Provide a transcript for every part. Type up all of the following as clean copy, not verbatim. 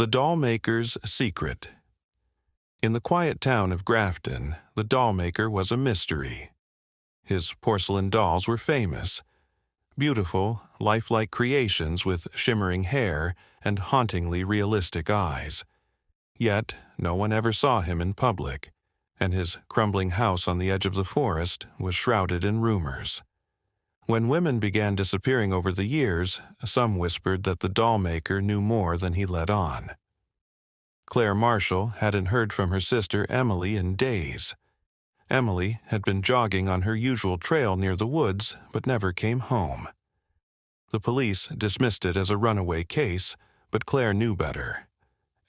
The Dollmaker's Secret. In the quiet town of Grafton, the Dollmaker was a mystery. His porcelain dolls were famous, beautiful, lifelike creations with shimmering hair and hauntingly realistic eyes. Yet, no one ever saw him in public, and his crumbling house on the edge of the forest was shrouded in rumors. When women began disappearing over the years, some whispered that the Dollmaker knew more than he let on. Claire Marshall hadn't heard from her sister Emily in days. Emily had been jogging on her usual trail near the woods, but never came home. The police dismissed it as a runaway case, but Claire knew better.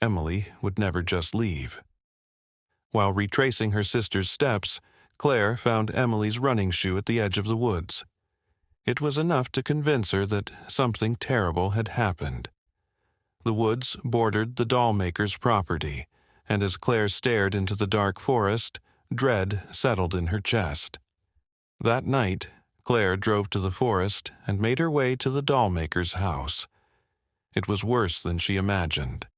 Emily would never just leave. While retracing her sister's steps, Claire found Emily's running shoe at the edge of the woods. It was enough to convince her that something terrible had happened. The woods bordered the Dollmaker's property, and as Claire stared into the dark forest, dread settled in her chest. That night, Claire drove to the forest and made her way to the Dollmaker's house. It was worse than she imagined.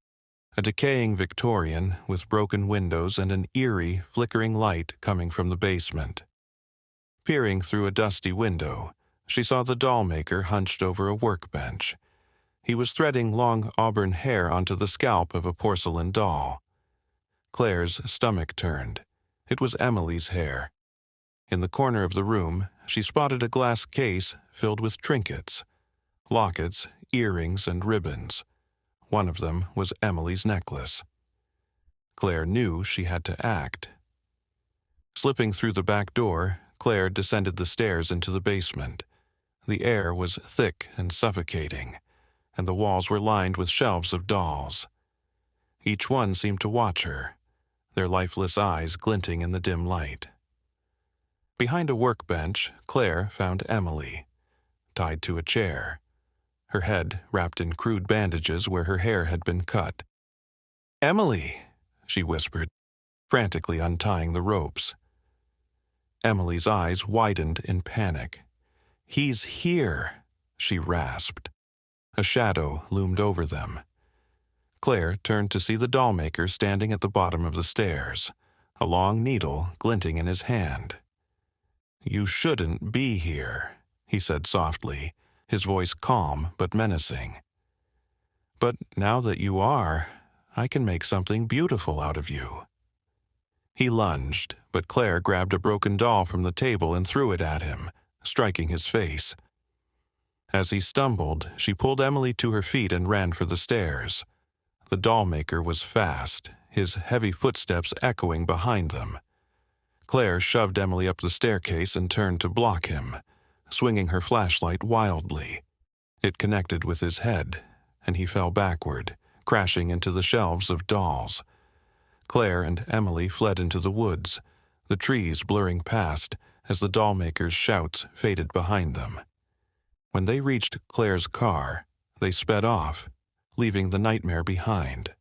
A decaying Victorian with broken windows and an eerie, flickering light coming from the basement. Peering through a dusty window, she saw the Dollmaker hunched over a workbench. He was threading long auburn hair onto the scalp of a porcelain doll. Claire's stomach turned. It was Emily's hair. In the corner of the room, she spotted a glass case filled with trinkets, lockets, earrings, and ribbons. One of them was Emily's necklace. Claire knew she had to act. Slipping through the back door, Claire descended the stairs into the basement. The air was thick and suffocating, and the walls were lined with shelves of dolls. Each one seemed to watch her, their lifeless eyes glinting in the dim light. Behind a workbench, Claire found Emily, tied to a chair, her head wrapped in crude bandages where her hair had been cut. "Emily," she whispered, frantically untying the ropes. Emily's eyes widened in panic. "He's here," she rasped. A shadow loomed over them. Claire turned to see the Dollmaker standing at the bottom of the stairs, a long needle glinting in his hand. "You shouldn't be here," he said softly, his voice calm but menacing. "But now that you are, I can make something beautiful out of you." He lunged, but Claire grabbed a broken doll from the table and threw it at him, striking his face. As he stumbled, she pulled Emily to her feet and ran for the stairs. The Dollmaker was fast, his heavy footsteps echoing behind them. Claire shoved Emily up the staircase and turned to block him, swinging her flashlight wildly. It connected with his head, and he fell backward, crashing into the shelves of dolls. Claire and Emily fled into the woods, the trees blurring past as the Dollmaker's shouts faded behind them. When they reached Claire's car, they sped off, leaving the nightmare behind.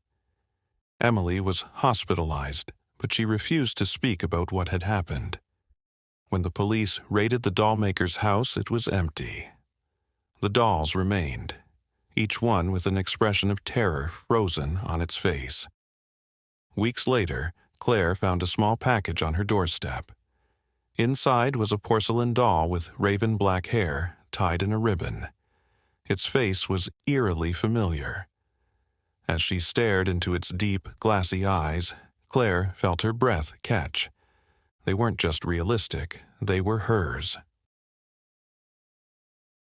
Emily was hospitalized, but she refused to speak about what had happened. When the police raided the Dollmaker's house, it was empty. The dolls remained, each one with an expression of terror frozen on its face. Weeks later, Claire found a small package on her doorstep. Inside was a porcelain doll with raven black hair tied in a ribbon. Its face was eerily familiar. As she stared into its deep, glassy eyes, Claire felt her breath catch. They weren't just realistic, they were hers.